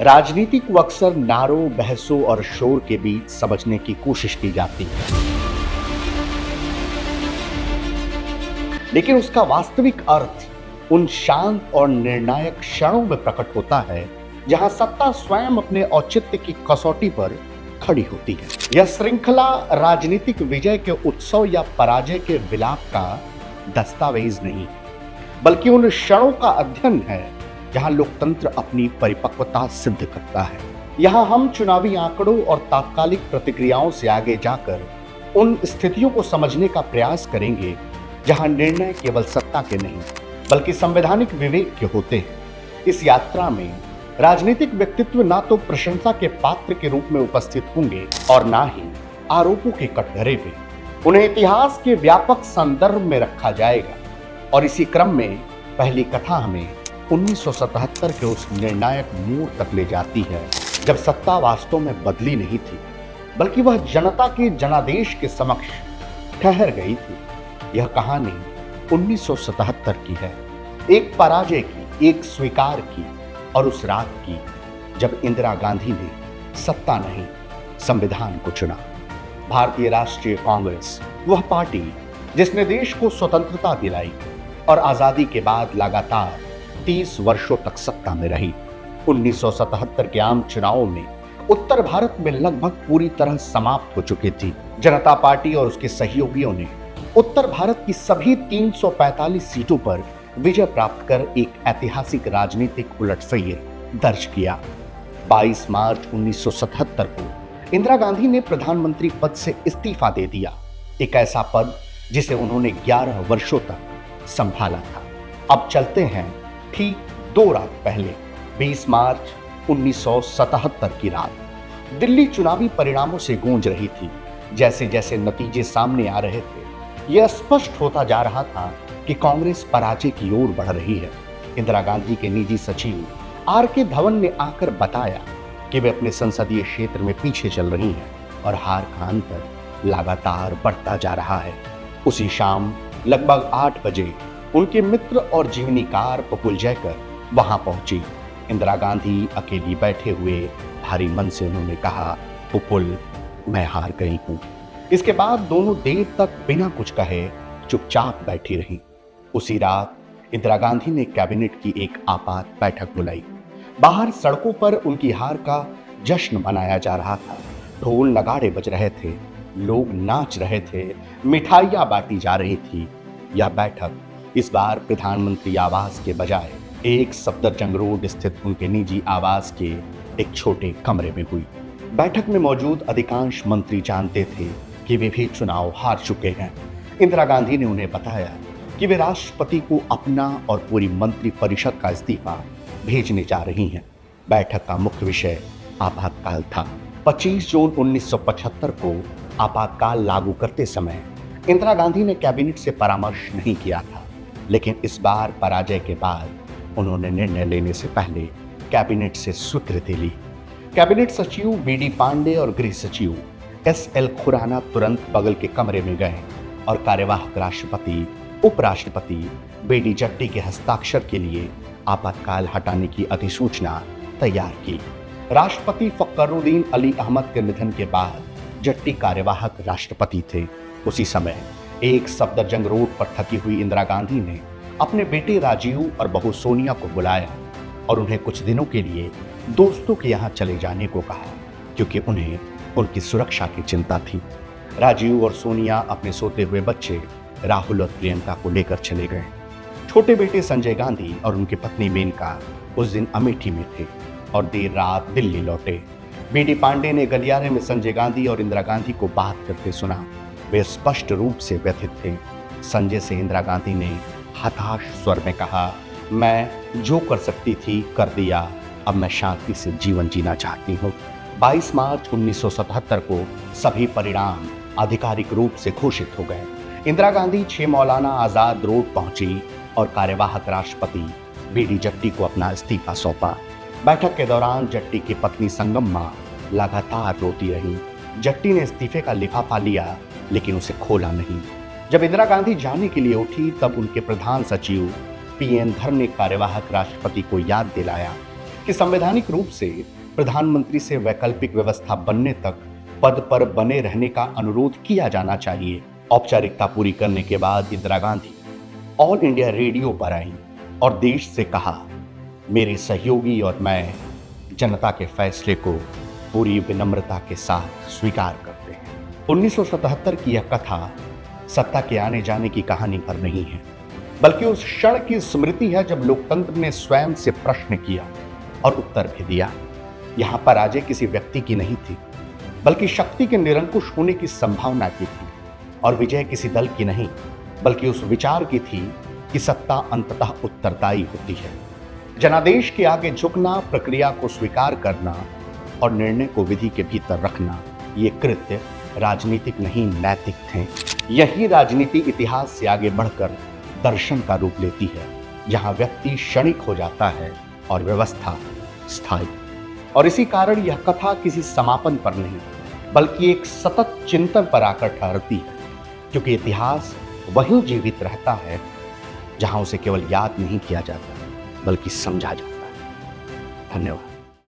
राजनीति को अक्सर नारों, बहसों और शोर के बीच समझने की कोशिश की जाती है, लेकिन उसका वास्तविक अर्थ उन शांत और निर्णायक क्षणों में प्रकट होता है जहां सत्ता स्वयं अपने औचित्य की कसौटी पर खड़ी होती है। यह श्रृंखला राजनीतिक विजय के उत्सव या पराजय के विलाप का दस्तावेज नहीं, बल्कि उन क्षणों का अध्ययन है जहां लोकतंत्र अपनी परिपक्वता सिद्ध करता है। यहां हम चुनावी आंकड़ों और तात्कालिक प्रतिक्रियाओं से आगे जाकर उन स्थितियों को समझने का प्रयास करेंगे जहां निर्णय केवल सत्ता के नहीं बल्कि संवैधानिक विवेक के होते हैं। इस यात्रा में राजनीतिक व्यक्तित्व ना तो प्रशंसा के पात्र के रूप में उपस्थित होंगे और ना ही आरोपों के कटघरे पे। उन्हें इतिहास के व्यापक संदर्भ में रखा जाएगा और इसी क्रम में पहली कथा हमें 1977 के उस निर्णायक मोड़ तक ले जाती है जब सत्ता वास्तव में बदली नहीं थी, बल्कि वह जनता के जनादेश के समक्ष ठहर गई थी। यह कहानी 1977 की है, एक पराजय की, एक स्वीकार की और उस रात की जब इंदिरा गांधी ने सत्ता नहीं संविधान को चुना। भारतीय राष्ट्रीय कांग्रेस, वह पार्टी जिसने देश को स्वतंत्रता दिलाई और आजादी के बाद लगातार 30 वर्षों तक सत्ता में रही, 1977 के आम चुनावों में उत्तर भारत में लगभग पूरी तरह समाप्त हो चुकी थी। जनता पार्टी और उसके सहयोगियों ने उत्तर भारत की सभी 345 सीटों पर विजय प्राप्त कर एक ऐतिहासिक राजनीतिक उलटफेर दर्ज किया। 22 मार्च 1977 को इंदिरा गांधी ने प्रधानमंत्री पद से इस्तीफा दे दिया, एक ऐसा पद जिसे उन्होंने 11 वर्षों तक संभाला था। अब चलते हैं ठीक 2 रात पहले, 20 मार्च 1977 की रात। दिल्ली चुनावी परिणामों से गूंज रही थी। जैसे जैसे नतीजे सामने आ रहे थे, यह स्पष्ट होता जा रहा था कि कांग्रेस पराजय की ओर बढ़ रही है। इंदिरा गांधी के निजी सचिव आर.के. धवन ने आकर बताया कि वे अपने संसदीय क्षेत्र में पीछे चल रही हैं और हार का अंतर लगातार बढ़ता जा रहा है। उसी शाम लगभग 8 बजे उनके मित्र और जीवनीकार प्रफुल्ल जयकर वहां पहुंची। इंदिरा गांधी अकेली बैठे हुए भारी मन से उन्होंने कहा, प्रफुल्ल, मैं हार गई हूं। इसके बाद दोनों देर तक बिना कुछ कहे चुपचाप बैठी रहीं। उसी रात इंदिरा गांधी ने कैबिनेट की एक आपात बैठक बुलाई। बाहर सड़कों पर उनकी हार का जश्न मनाया जा रहा था। ढोल नगाड़े बज रहे थे, लोग नाच रहे थे, मिठाइयां बांटी जा रही थी। यह बैठक इस बार प्रधानमंत्री आवास के बजाय एक सफदरजंग रोड स्थित उनके निजी आवास के एक छोटे कमरे में हुई। बैठक में मौजूद अधिकांश मंत्री जानते थे कि वे भी चुनाव हार चुके हैं। इंदिरा गांधी ने उन्हें बताया कि वे राष्ट्रपति को अपना और पूरी मंत्री परिषद का इस्तीफा भेजने जा रही हैं। बैठक का मुख्य विषय आपातकाल था। 25 जून 1975 को आपातकाल लागू करते समय इंदिरा गांधी ने कैबिनेट से परामर्श नहीं किया था, लेकिन इस बार पराजय के बाद उन्होंने निर्णय लेने से पहले कैबिनेट से स्वीकृति ली। कैबिनेट सचिव बी.डी. पांडे और गृह सचिव एस.एल. खुराना तुरंत बगल के कमरे में गए और कार्यवाहक राष्ट्रपति, उपराष्ट्रपति बी.डी. जट्टी के हस्ताक्षर के लिए आपातकाल हटाने की अधिसूचना तैयार की। राष्ट्रपति फखरुद्दीन अली अहमद के निधन के बाद जट्टी कार्यवाहक राष्ट्रपति थे। उसी समय एक सफदरजंग रोड पर थकी हुई इंदिरा गांधी ने अपने बेटे राजीव और बहू सोनिया को बुलाया और उन्हें कुछ दिनों के लिए दोस्तों के यहाँ चले जाने को कहा, क्योंकि उन्हें उनकी सुरक्षा की चिंता थी। राजीव और सोनिया अपने सोते हुए बच्चे राहुल और प्रियंका को लेकर चले गए। छोटे बेटे संजय गांधी और उनकी पत्नी मेनका उस दिन अमेठी में थे और देर रात दिल्ली लौटे। बी.डी. पांडे ने गलियारे में संजय गांधी और इंदिरा गांधी को बात करते सुना। वे स्पष्ट रूप से व्यथित थे। संजय से इंदिरा गांधी ने हताश स्वर में कहा, मैं जो कर सकती थी कर दिया, अब मैं शांति से जीवन जीना चाहती हूँ। 22 मार्च 1977 को सभी परिणाम आधिकारिक रूप से घोषित हो गए। इंदिरा गांधी 6 मौलाना आजाद रोड पहुंची और कार्यवाहक राष्ट्रपति बी.डी. जट्टी को अपना इस्तीफा सौंपा। बैठक के दौरान जट्टी की पत्नी संगम्मा लगातार रोती रही। जट्टी ने इस्तीफे का लिफाफा लिया, लेकिन उसे खोला नहीं। जब इंदिरा गांधी जाने के लिए उठी, तब उनके प्रधान सचिव पी.एन. धर ने कार्यवाहक राष्ट्रपति को याद दिलाया कि संवैधानिक रूप से प्रधानमंत्री से वैकल्पिक व्यवस्था बनने तक पद पर बने रहने का अनुरोध किया जाना चाहिए। औपचारिकता पूरी करने के बाद Indira Gandhi all India radio पर आई और देश से कहा, मेरे सहयोगी और मैं जनता के फैसले को पूरी विनम्रता के साथ स्वीकार करते हैं। 1977 की यह कथा सत्ता के आने जाने की कहानी पर नहीं है, बल्कि उस क्षण की स्मृति है जब लोकतंत्र ने स्वयं से प्रश्न किया और उत्तर भी दिया। यहां पर अजय किसी व्यक्ति की नहीं थी, बल्कि शक्ति के निरंकुश होने की संभावना की थी, और विजय किसी दल की नहीं, बल्कि उस विचार की थी कि सत्ता अंततः उत्तरदायी होती है। जनादेश के आगे झुकना, प्रक्रिया को स्वीकार करना और निर्णय को विधि के भीतर रखना, ये कृत्य राजनीतिक नहीं नैतिक थे। यही राजनीति इतिहास से आगे बढ़कर दर्शन का रूप लेती है, जहां व्यक्ति क्षणिक हो जाता है और व्यवस्था स्थायी। और इसी कारण यह कथा किसी समापन पर नहीं, बल्कि एक सतत चिंतन पर आकर ठहरती है, क्योंकि इतिहास वहीं जीवित रहता है जहां उसे केवल याद नहीं किया जाता, बल्कि समझा जाता है। धन्यवाद।